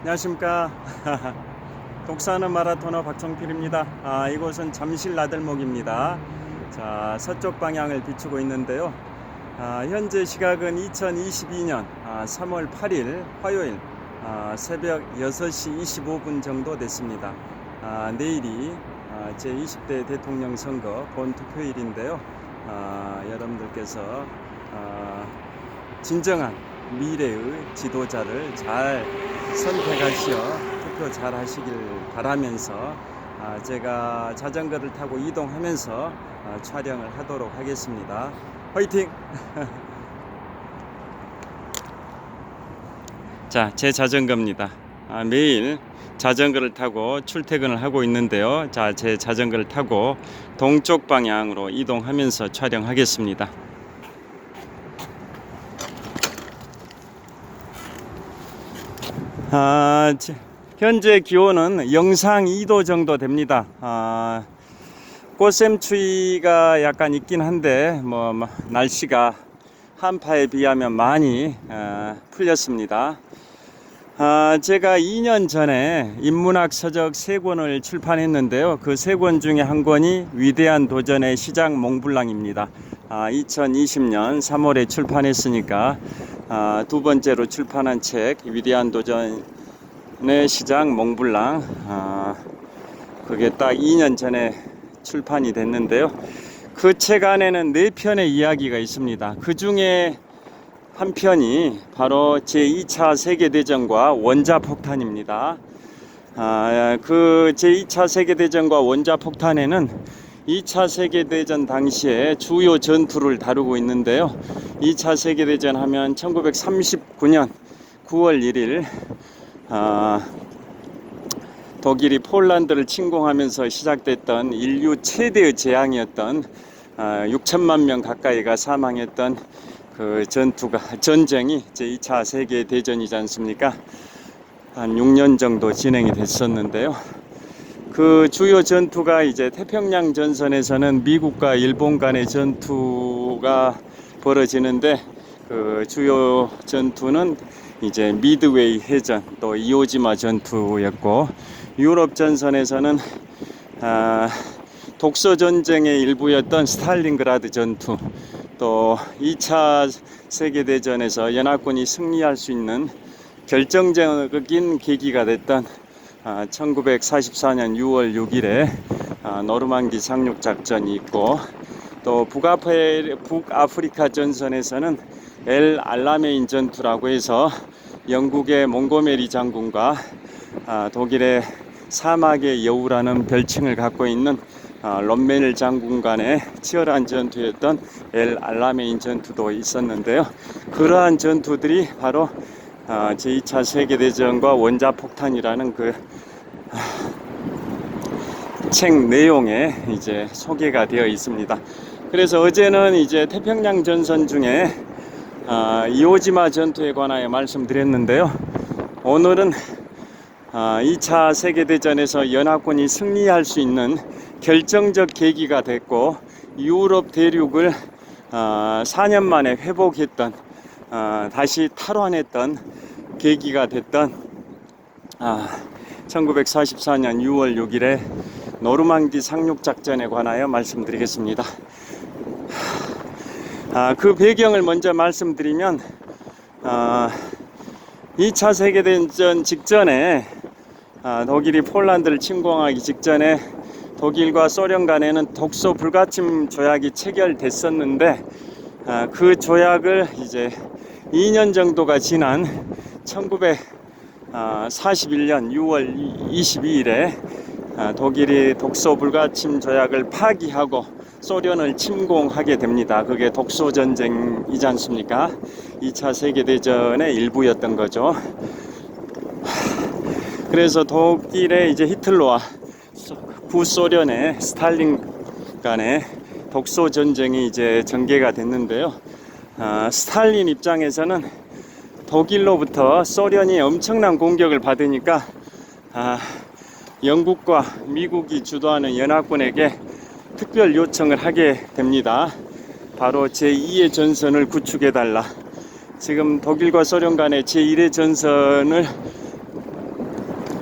안녕하십니까. 독사하는 마라토너 박정필입니다. 이곳은 잠실 나들목입니다. 자, 서쪽 방향을 비추고 있는데요. 현재 시각은 2022년 3월 8일 화요일 새벽 6시 25분 정도 됐습니다. 내일이 제20대 대통령 선거 본투표일인데요. 여러분들께서 진정한 미래의 지도자를 잘 선택하시어 투표 잘 하시길 바라면서 제가 자전거를 타고 이동하면서 촬영을 하도록 하겠습니다. 화이팅! 자, 제 자전거입니다. 매일 자전거를 타고 출퇴근을 하고 있는데요. 자, 제 자전거를 타고 동쪽 방향으로 이동하면서 촬영하겠습니다. 현재 기온은 영상 2도 정도 됩니다. 꽃샘추위가 약간 있긴 한데 날씨가 한파에 비하면 많이 풀렸습니다. 제가 2년 전에 인문학 서적 3권을 출판했는데요. 그 3권 중에 한 권이 위대한 도전의 시작 몽블랑입니다. 2020년 3월에 출판했으니까 두 번째로 출판한 책 위대한 도전의 시작 몽블랑, 그게 딱 2년 전에 출판이 됐는데요. 그 책 안에는 4편의 이야기가 있습니다. 그 중에 한 편이 바로 제2차 세계대전과 원자폭탄입니다. 그 제2차 세계대전과 원자폭탄에는 2차 세계대전 당시에 주요 전투를 다루고 있는데요. 2차 세계대전 하면 1939년 9월 1일 독일이 폴란드를 침공하면서 시작됐던 인류 최대의 재앙이었던 6천만 명 가까이가 사망했던 그 전쟁이 제2차 세계대전이지 않습니까? 한 6년 정도 진행이 됐었는데요. 그 주요 전투가 이제 태평양 전선에서는 미국과 일본 간의 전투가 벌어지는데, 그 주요 전투는 이제 미드웨이 해전 또 이오지마 전투였고, 유럽 전선에서는 독소 전쟁의 일부였던 스탈린그라드 전투, 또 2차 세계대전에서 연합군이 승리할 수 있는 결정적인 계기가 됐던 1944년 6월 6일에 노르망디 상륙작전이 있고, 또 북아프리카 전선에서는 엘 알라메인 전투라고 해서 영국의 몽고메리 장군과 독일의 사막의 여우라는 별칭을 갖고 있는 롬멜 장군 간의 치열한 전투였던 엘 알라메인 전투도 있었는데요. 그러한 전투들이 바로 제2차 세계대전과 원자폭탄이라는 그 책 내용에 이제 소개가 되어 있습니다. 그래서 어제는 이제 태평양 전선 중에 이오지마 전투에 관하여 말씀드렸는데요. 오늘은 2차 세계대전에서 연합군이 승리할 수 있는 결정적 계기가 됐고, 유럽 대륙을 4년 만에 회복했던, 다시 탈환했던 계기가 됐던 1944년 6월 6일에 노르망디 상륙작전에 관하여 말씀드리겠습니다. 그 배경을 먼저 말씀드리면, 2차 세계대전 직전에 독일이 폴란드를 침공하기 직전에 독일과 소련 간에는 독소 불가침 조약이 체결됐었는데, 그 조약을 이제 2년 정도가 지난 1941년 6월 22일에 독일이 독소 불가침 조약을 파기하고 소련을 침공하게 됩니다. 그게 독소 전쟁이지 않습니까? 2차 세계대전의 일부였던 거죠. 그래서 독일의 이제 히틀러와 구소련의 스탈린 간의 독소 전쟁이 이제 전개가 됐는데요. 스탈린 입장에서는 독일로부터 소련이 엄청난 공격을 받으니까 영국과 미국이 주도하는 연합군에게 특별 요청을 하게 됩니다. 바로 제2의 전선을 구축해달라. 지금 독일과 소련 간의 제1의 전선을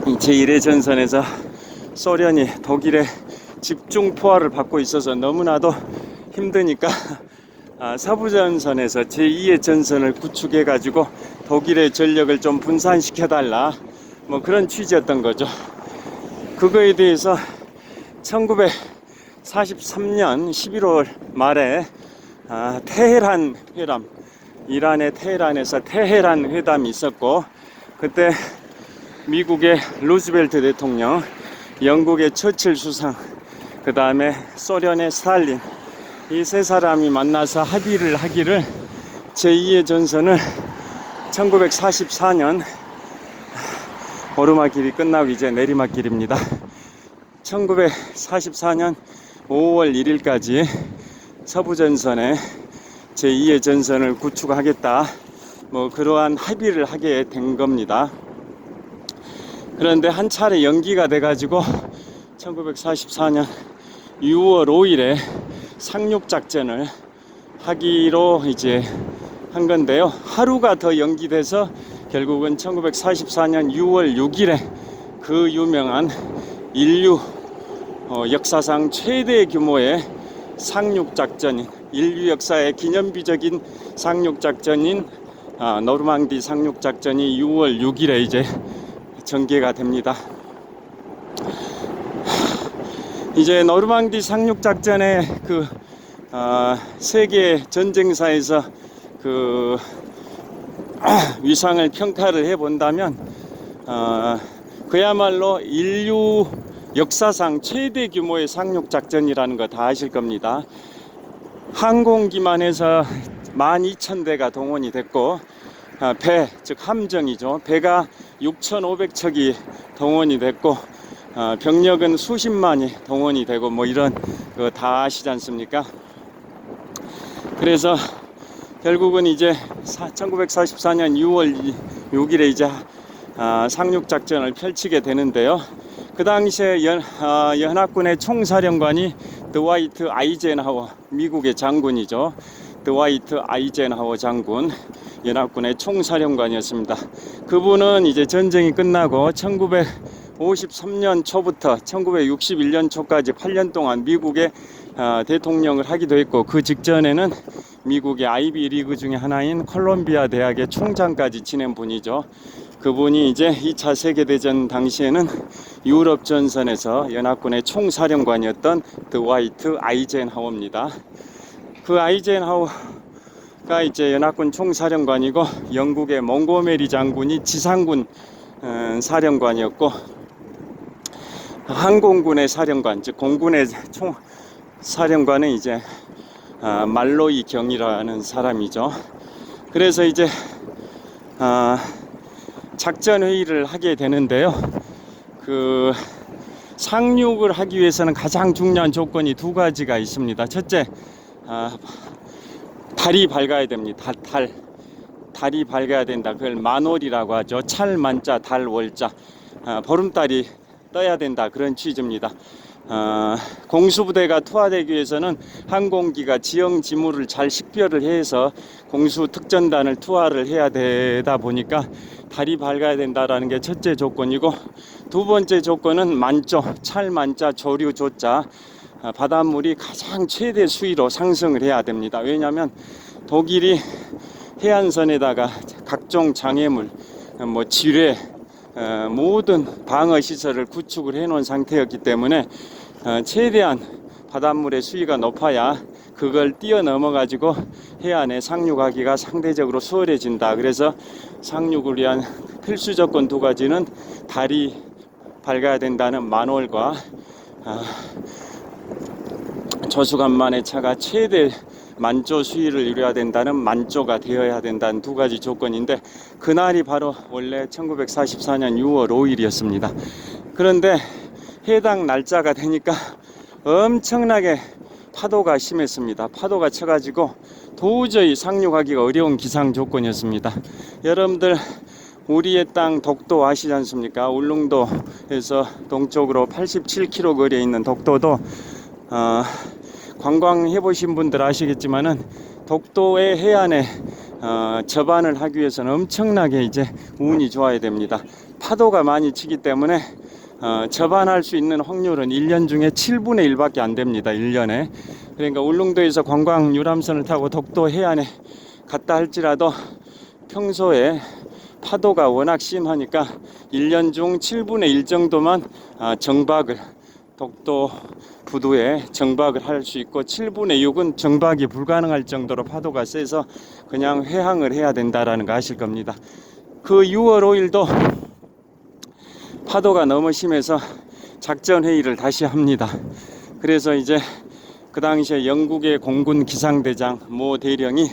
이 제1의 전선에서 소련이 독일의 집중 포화를 받고 있어서 너무나도 힘드니까 서부전선에서 제2의 전선을 구축해 가지고 독일의 전력을 좀 분산시켜 달라, 뭐 그런 취지였던 거죠. 그거에 대해서 1943년 11월 말에 테헤란 회담, 이란의 테헤란에서 테헤란 회담이 있었고, 그때 미국의 루즈벨트 대통령, 영국의 처칠 수상, 그 다음에 소련의 스탈린, 이 세 사람이 만나서 합의를 하기를 제2의 전선을 1944년 오르막길이 끝나고 이제 내리막길입니다. 1944년 5월 1일까지 서부전선에 제2의 전선을 구축하겠다, 뭐 그러한 합의를 하게 된 겁니다. 그런데 한 차례 연기가 돼가지고 1944년 6월 5일에 상륙작전을 하기로 이제 한 건데요. 하루가 더 연기돼서 결국은 1944년 6월 6일에 그 유명한 인류 역사상 최대 규모의 상륙작전인, 인류 역사의 기념비적인 상륙작전인 노르망디 상륙작전이 6월 6일에 이제 전개가 됩니다. 이제 노르망디 상륙작전의 그 세계 전쟁사에서 그 위상을 평가를 해본다면 그야말로 인류 역사상 최대 규모의 상륙작전이라는 거 다 아실 겁니다. 항공기만 해서 12,000대가 동원이 됐고, 배, 즉 함정이죠. 배가 6,500척이 동원이 됐고, 병력은 수십만이 동원이 되고, 뭐 이런 거 다 아시지 않습니까? 그래서 결국은 이제 1944년 6월 6일에 이제 상륙작전을 펼치게 되는데요. 그 당시에 연합군의 총사령관이 드와이트 아이젠하워, 미국의 장군이죠. 드와이트 아이젠하워 장군, 연합군의 총사령관이었습니다. 그분은 이제 전쟁이 끝나고 1953년 초부터 1961년 초까지 8년 동안 미국의 대통령을 하기도 했고, 그 직전에는 미국의 아이비 리그 중에 하나인 콜롬비아 대학의 총장까지 지낸 분이죠. 그분이 이제 2차 세계대전 당시에는 유럽 전선에서 연합군의 총사령관이었던 드와이트 아이젠하워입니다. 그 아이젠하워가 이제 연합군 총사령관이고, 영국의 몽고메리 장군이 지상군 사령관이었고, 항공군의 사령관, 즉 공군의 총사령관은 이제 말로이 경이라는 사람이죠. 그래서 이제 작전 회의를 하게 되는데요. 그 상륙을 하기 위해서는 가장 중요한 조건이 두 가지가 있습니다. 첫째, 달이 밝아야 됩니다. 달이 밝아야 된다. 그걸 만월이라고 하죠. 찰만자 달월자, 보름달이 떠야 된다, 그런 취지입니다. 공수부대가 투하되기 위해서는 항공기가 지형 지물을 잘 식별을 해서 공수 특전단을 투하를 해야 되다 보니까 달이 밝아야 된다라는 게 첫째 조건이고, 두 번째 조건은 만조, 찰만자 조류 조자, 바닷물이 가장 최대 수위로 상승을 해야 됩니다. 왜냐하면 독일이 해안선에다가 각종 장애물, 뭐 지뢰, 모든 방어 시설을 구축을 해 놓은 상태였기 때문에 최대한 바닷물의 수위가 높아야 그걸 뛰어넘어 가지고 해안에 상륙하기가 상대적으로 수월해진다. 그래서 상륙을 위한 필수 조건 두 가지는 달이 밝아야 된다는 만월과 조수간만의 차가 최대 만조 수위를 이루어야 된다는 만조가 되어야 된다는 두 가지 조건인데, 그날이 바로 원래 1944년 6월 5일이었습니다. 그런데 해당 날짜가 되니까 엄청나게 파도가 심했습니다. 파도가 쳐가지고 도저히 상륙하기가 어려운 기상 조건이었습니다. 여러분들 우리의 땅 독도 아시지 않습니까? 울릉도에서 동쪽으로 87km 거리에 있는 독도도 관광해 보신 분들 아시겠지만은 독도의 해안에 접안을 하기 위해서는 엄청나게 이제 운이 좋아야 됩니다. 파도가 많이 치기 때문에 접안할 수 있는 확률은 1년 중에 7분의 1밖에 안 됩니다. 1년에. 그러니까 울릉도에서 관광 유람선을 타고 독도 해안에 갔다 할지라도 평소에 파도가 워낙 심하니까 1년 중 7분의 1 정도만 정박을, 독도 부두에 정박을 할 수 있고 7분의 6은 정박이 불가능할 정도로 파도가 세서 그냥 회항을 해야 된다라는 거 아실 겁니다. 그 6월 5일도 파도가 너무 심해서 작전 회의를 다시 합니다. 그래서 이제 그 당시에 영국의 공군 기상대장 모 대령이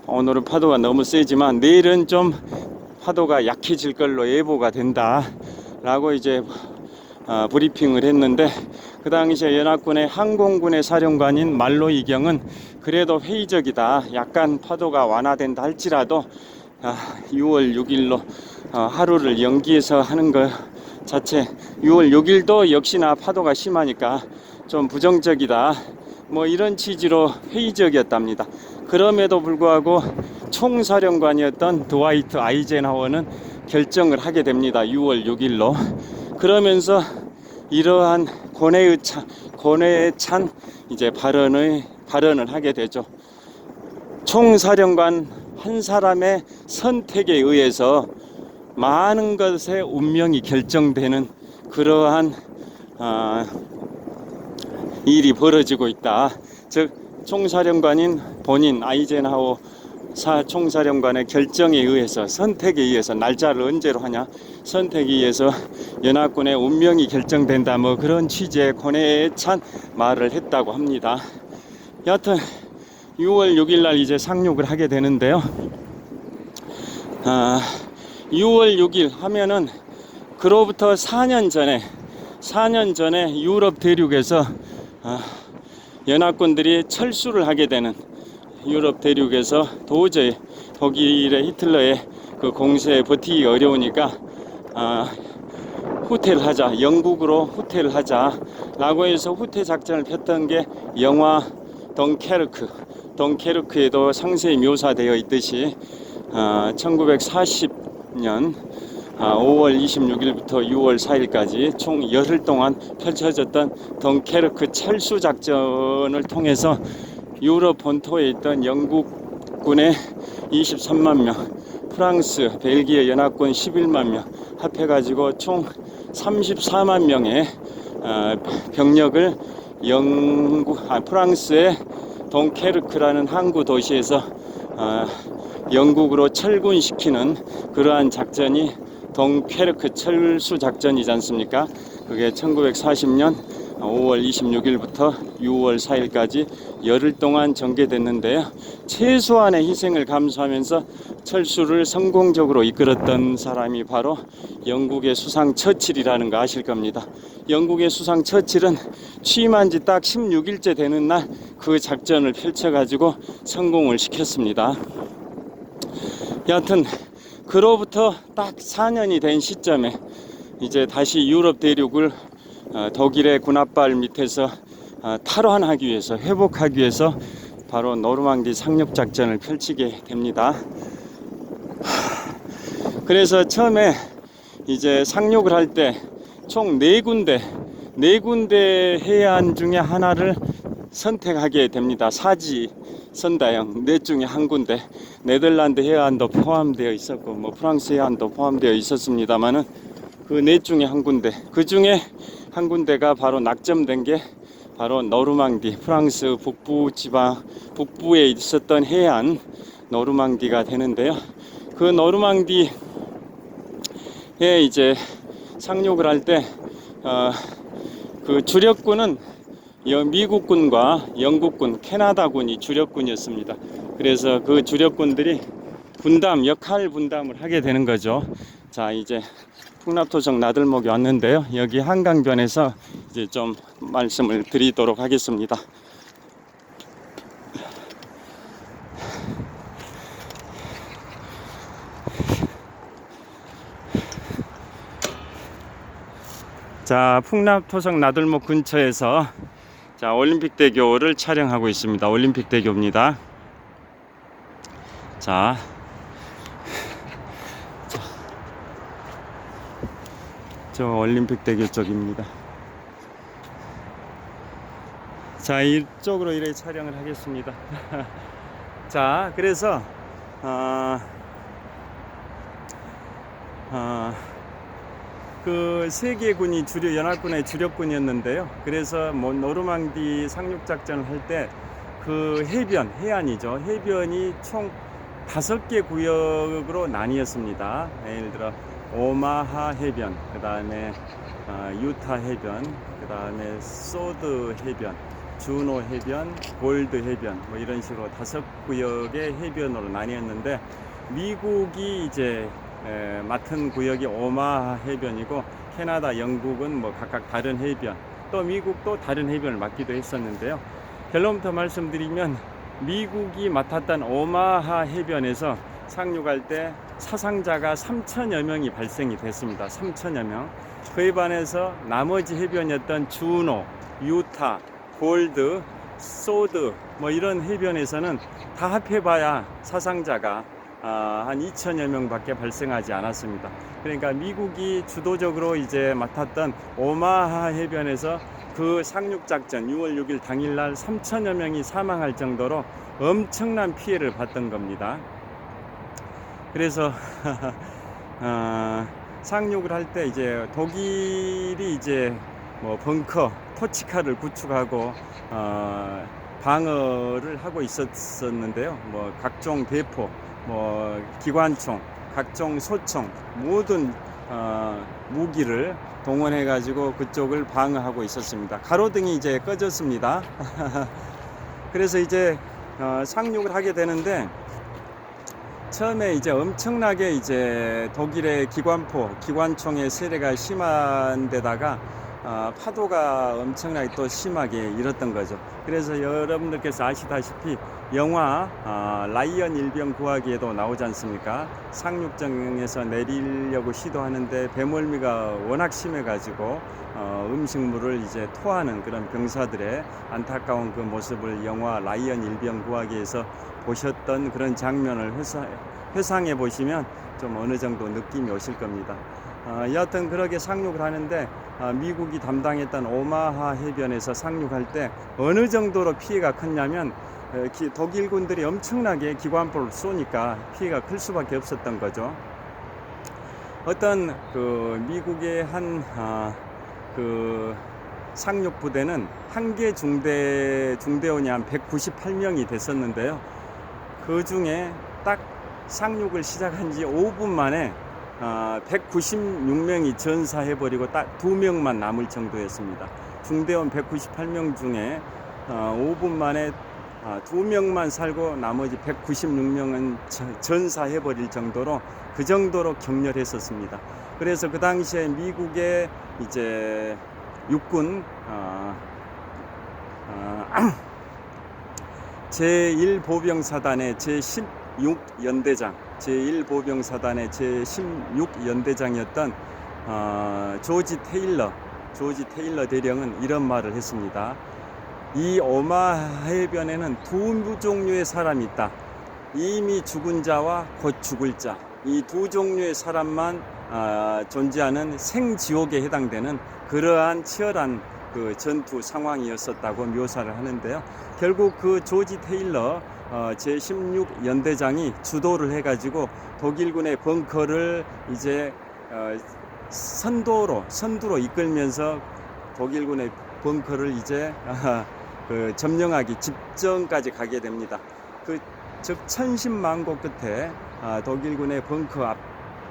오늘은 파도가 너무 세지만 내일은 좀 파도가 약해질 걸로 예보가 된다 라고 이제 브리핑을 했는데, 그 당시에 연합군의 항공군의 사령관인 말로이경은 그래도 회의적이다, 약간 파도가 완화된다 할지라도 6월 6일로 하루를 연기해서 하는 것 자체, 6월 6일도 역시나 파도가 심하니까 좀 부정적이다, 뭐 이런 취지로 회의적이었답니다. 그럼에도 불구하고 총사령관이었던 드와이트 아이젠하워는 결정을 하게 됩니다. 6월 6일로. 그러면서 이러한 고뇌에 찬 이제 발언을 하게 되죠. 총사령관 한 사람의 선택에 의해서 많은 것의 운명이 결정되는 그러한 일이 벌어지고 있다. 즉 총사령관인 본인 아이젠하워 총사령관의 결정에 의해서, 선택에 의해서, 날짜를 언제로 하냐, 선택에 의해서 연합군의 운명이 결정된다, 뭐 그런 취지의 고뇌에 찬 말을 했다고 합니다. 여하튼 6월 6일 날 이제 상륙을 하게 되는데요. 6월 6일 하면은 그로부터 4년 전에 유럽 대륙에서 연합군들이 철수를 하게 되는, 유럽 대륙에서 도저히 독일의 히틀러의 그 공세에 버티기 어려우니까 후퇴를 하자, 영국으로 후퇴를 하자 라고 해서 후퇴 작전을 폈던 게 영화 덩케르크에도 상세히 묘사되어 있듯이 1940년 5월 26일부터 6월 4일까지 총 열흘 동안 펼쳐졌던 덩케르크 철수 작전을 통해서 유럽 본토에 있던 영국군의 23만 명, 프랑스, 벨기에 연합군 11만 명 합해가지고 총 34만 명의 병력을 프랑스의 덩케르크라는 항구 도시에서 영국으로 철군시키는 그러한 작전이 덩케르크 철수 작전이지 않습니까? 그게 1940년 5월 26일부터 6월 4일까지 열흘 동안 전개됐는데요. 최소한의 희생을 감수하면서 철수를 성공적으로 이끌었던 사람이 바로 영국의 수상 처칠이라는 거 아실 겁니다. 영국의 수상 처칠은 취임한 지 딱 16일째 되는 날 그 작전을 펼쳐가지고 성공을 시켰습니다. 여하튼 그로부터 딱 4년이 된 시점에 이제 다시 유럽 대륙을 독일의 군합발 밑에서 탈환하기 위해서, 회복하기 위해서 바로 노르망디 상륙 작전을 펼치게 됩니다. 그래서 처음에 이제 상륙을 할 때 총 4군데 해안 중에 하나를 선택하게 됩니다. 사지 선다형 4 중에 한 군데, 네덜란드 해안도 포함되어 있었고 뭐 프랑스 해안도 포함되어 있었습니다만은 그 4 중에 한 군데, 그 중에 한 군데가 바로 낙점된 게 바로 노르망디, 프랑스 북부에 있었던 해안 노르망디가 되는데요. 그 노르망디에 이제 상륙을 할 때 그 주력군은 미국군과 영국군, 캐나다군이 주력군이었습니다. 그래서 그 주력군들이 역할 분담을 하게 되는 거죠. 자, 이제 풍납토성 나들목이 왔는데요. 여기 한강변에서 이제 좀 말씀을 드리도록 하겠습니다. 자, 풍납토성 나들목 근처에서 자, 올림픽대교를 촬영하고 있습니다. 올림픽대교입니다. 자, 저 올림픽대교 쪽입니다. 자, 이쪽으로 이렇게 촬영을 하겠습니다. 자, 그래서 그 세계군이 연합군의 주력군이었는데요. 그래서 뭐 노르망디 상륙 작전을 할 때 그 해안이죠. 해변이 총 5개 구역으로 나뉘었습니다. 예를 들어 오마하 해변, 그 다음에 유타 해변, 그 다음에 소드 해변, 주노 해변, 골드 해변, 뭐 이런 식으로 5구역의 해변으로 나뉘었는데, 미국이 이제 맡은 구역이 오마하 해변이고, 캐나다, 영국은 뭐 각각 다른 해변, 또 미국도 다른 해변을 맡기도 했었는데요. 결론부터 말씀드리면, 미국이 맡았던 오마하 해변에서 상륙할 때 사상자가 3천여 명이 발생이 됐습니다. 3천여 명. 그에 반해서 나머지 해변이었던 주노, 유타, 골드, 소드 뭐 이런 해변에서는 다 합해봐야 사상자가 한 2천여 명밖에 발생하지 않았습니다. 그러니까 미국이 주도적으로 이제 맡았던 오마하 해변에서 그 상륙작전 6월 6일 당일날 3천여 명이 사망할 정도로 엄청난 피해를 봤던 겁니다. 그래서 상륙을 할 때 이제 독일이 이제 뭐 벙커, 토치카를 구축하고 방어를 하고 있었는데요. 뭐 각종 대포, 뭐 기관총, 각종 소총, 모든 무기를 동원해 가지고 그쪽을 방어하고 있었습니다. 가로등이 이제 꺼졌습니다. 그래서 이제 상륙을 하게 되는데, 처음에 이제 엄청나게 이제 독일의 기관총의 세례가 심한 데다가 파도가 엄청나게 또 심하게 일었던 거죠. 그래서 여러분들께서 아시다시피 영화 라이언 일병 구하기에도 나오지 않습니까? 상륙정에서 내리려고 시도하는데 배멀미가 워낙 심해가지고 음식물을 이제 토하는 그런 병사들의 안타까운 그 모습을 영화 라이언 일병 구하기에서 보셨던 그런 장면을 회상해 보시면 좀 어느 정도 느낌이 오실 겁니다. 여하튼 그렇게 상륙을 하는데, 미국이 담당했던 오마하 해변에서 상륙할 때 어느 정도로 피해가 컸냐면, 독일군들이 엄청나게 기관포를 쏘니까 피해가 클 수밖에 없었던 거죠. 어떤 그 미국의 그 상륙 부대는 한 개 중대원이 한 198명이 됐었는데요. 그 중에 딱 상륙을 시작한 지 5분 만에 196명이 전사해버리고 딱 2명만 남을 정도였습니다. 중대원 198명 중에 5분 만에 2명만 살고 나머지 196명은 전사해버릴 정도로, 그 정도로 격렬했었습니다. 그래서 그 당시에 미국의 이제 육군 제1보병사단의 제16연대장, 제1보병사단의 제16연대장이었던 조지 테일러 대령은 이런 말을 했습니다. 이 오마하 해변에는 두 종류의 사람이 있다. 이미 죽은 자와 곧 죽을 자. 이 두 종류의 사람만 존재하는 생지옥에 해당되는 그러한 치열한 그 전투 상황이었었다고 묘사를 하는데요. 결국 그 조지 테일러 제16연대장이 주도를 해가지고 독일군의 벙커를 이제 선두로 이끌면서 독일군의 벙커를 이제 그 점령하기 직전까지 가게 됩니다. 즉 천신만고 끝에 독일군의 벙커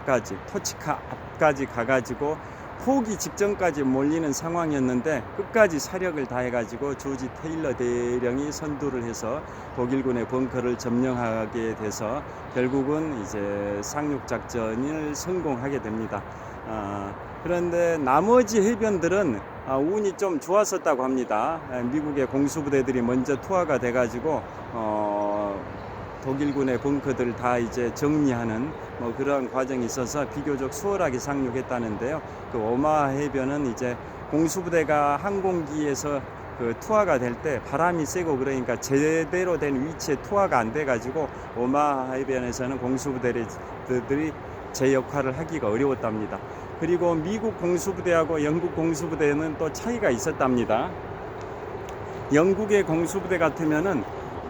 앞까지, 토치카 앞까지 가가지고 포기 직전까지 몰리는 상황이었는데, 끝까지 사력을 다해가지고 조지 테일러 대령이 선두를 해서 독일군의 벙커를 점령하게 돼서 결국은 이제 상륙작전을 성공하게 됩니다. 그런데 나머지 해변들은 운이 좀 좋았었다고 합니다. 미국의 공수부대들이 먼저 투하가 돼가지고 독일군의 벙커들을 다 이제 정리하는 뭐 그러한 과정이 있어서 비교적 수월하게 상륙했다는데요. 그 오마하 해변은 이제 공수부대가 항공기에서 그 투하가 될 때 바람이 세고 그러니까 제대로 된 위치에 투하가 안 돼 가지고 오마하 해변에서는 공수부대들이 제 역할을 하기가 어려웠답니다. 그리고 미국 공수부대하고 영국 공수부대는 또 차이가 있었답니다. 영국의 공수부대 같으면은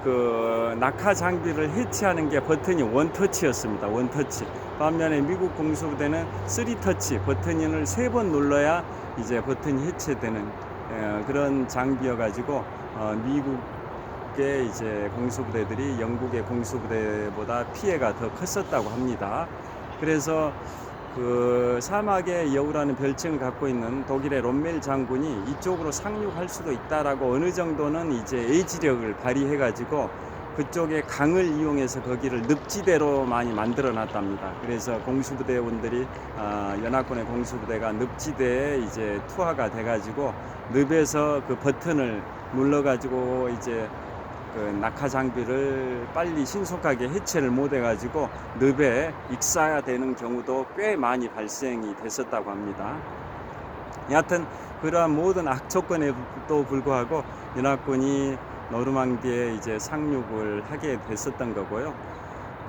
그 낙하 장비를 해체하는 게 버튼이 원터치였습니다. 원터치. 반면에 미국 공수부대는 3터치 버튼을 3번 눌러야 이제 버튼이 해체되는 그런 장비여 가지고 미국의 이제 공수부대들이 영국의 공수부대보다 피해가 더 컸었다고 합니다. 그래서 그 사막의 여우라는 별칭을 갖고 있는 독일의 롬멜 장군이 이쪽으로 상륙할 수도 있다라고 어느 정도는 이제 의지력을 발휘해 가지고 그쪽에 강을 이용해서 거기를 늪지대로 많이 만들어 놨답니다. 그래서 공수부대원들이 연합군의 공수부대가 늪지대에 이제 투하가 돼 가지고 늪에서 그 버튼을 눌러 가지고 이제 그 낙하 장비를 빨리 신속하게 해체를 못 해가지고 늪에 익사되는 경우도 꽤 많이 발생이 됐었다고 합니다. 여하튼 그러한 모든 악조건에도 불구하고 연합군이 노르망디에 이제 상륙을 하게 됐었던 거고요.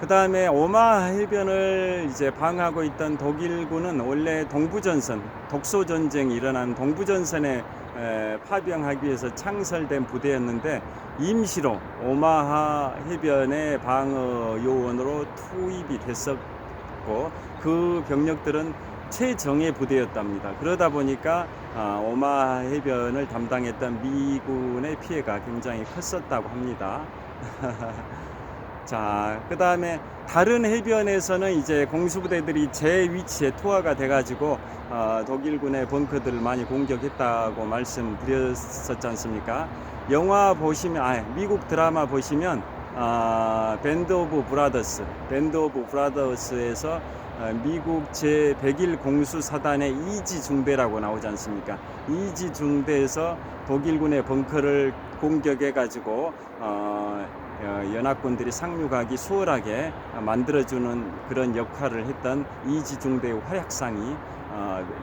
그 다음에 오마하 해변을 이제 방하고 있던 독일군은 원래 동부전선, 독소전쟁이 일어난 동부전선에 파병하기 위해서 창설된 부대였는데 임시로 오마하 해변의 방어 요원으로 투입이 됐었고 그 병력들은 최정예 부대였답니다. 그러다 보니까 오마하 해변을 담당했던 미군의 피해가 굉장히 컸었다고 합니다. 자, 그 다음에 다른 해변에서는 이제 공수부대들이 제 위치에 투하가 돼가지고 독일군의 벙커들을 많이 공격했다고 말씀드렸었지 않습니까? 영화 보시면, 미국 드라마 보시면 밴드 오브 브라더스에서 미국 제101 공수사단의 이지중대라고 나오지 않습니까? 이지중대에서 독일군의 벙커를 공격해가지고 연합군들이 상륙하기 수월하게 만들어주는 그런 역할을 했던 이지중대의 활약상이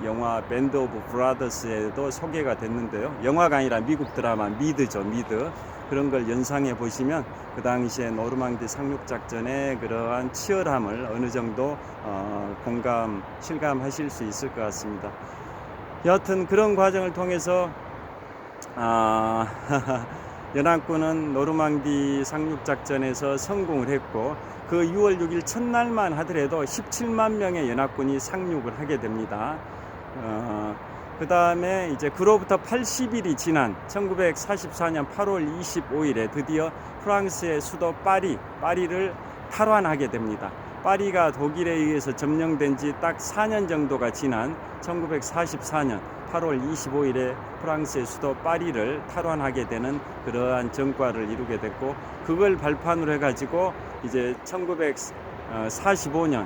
영화 밴드 오브 브라더스에도 소개가 됐는데요. 영화가 아니라 미국 드라마 미드죠. 미드. 그런 걸 연상해 보시면 그 당시에 노르망디 상륙작전의 그러한 치열함을 어느 정도 실감하실 수 있을 것 같습니다. 여하튼 그런 과정을 통해서 연합군은 노르망디 상륙작전에서 성공을 했고 그 6월 6일 첫날만 하더라도 17만 명의 연합군이 상륙을 하게 됩니다. 그 다음에 이제 그로부터 80일이 지난 1944년 8월 25일에 드디어 프랑스의 수도 파리를 탈환하게 됩니다. 파리가 독일에 의해서 점령된 지 딱 4년 정도가 지난 1944년 8월 25일에 프랑스의 수도 파리를 탈환하게 되는 그러한 전과를 이루게 됐고 그걸 발판으로 해가지고 이제 1945년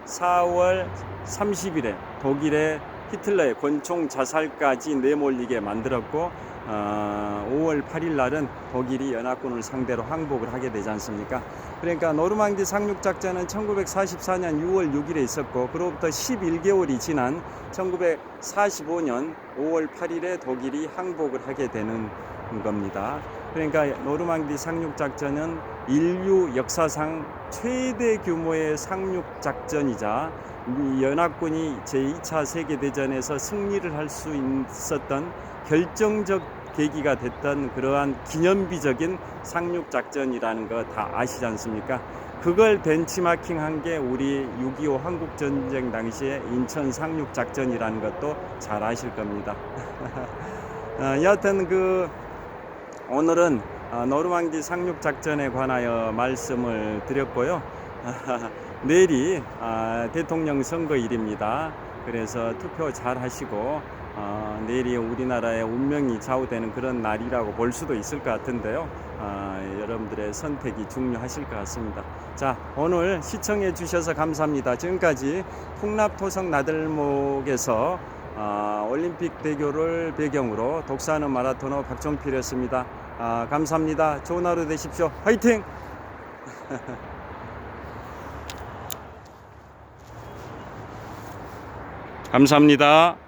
4월 30일에 독일의 히틀러의 권총 자살까지 내몰리게 만들었고 5월 8일 날은 독일이 연합군을 상대로 항복을 하게 되지 않습니까? 그러니까 노르망디 상륙작전은 1944년 6월 6일에 있었고 그로부터 11개월이 지난 1945년 5월 8일에 독일이 항복을 하게 되는 겁니다. 그러니까 노르망디 상륙작전은 인류 역사상 최대 규모의 상륙작전이자 연합군이 제2차 세계대전에서 승리를 할 수 있었던 결정적 계기가 됐던 그러한 기념비적인 상륙작전이라는 거 다 아시지 않습니까? 그걸 벤치마킹한 게 우리 6.25 한국전쟁 당시에 인천 상륙작전이라는 것도 잘 아실 겁니다. 여하튼 오늘은 노르망디 상륙작전에 관하여 말씀을 드렸고요. 내일이 대통령 선거일입니다. 그래서 투표 잘 하시고 내일이 우리나라의 운명이 좌우되는 그런 날이라고 볼 수도 있을 것 같은데요. 여러분들의 선택이 중요하실 것 같습니다. 자, 오늘 시청해 주셔서 감사합니다. 지금까지 풍납토성 나들목에서 올림픽 대교를 배경으로 독서하는 마라토너 박종필이었습니다. 감사합니다. 좋은 하루 되십시오. 화이팅! 감사합니다.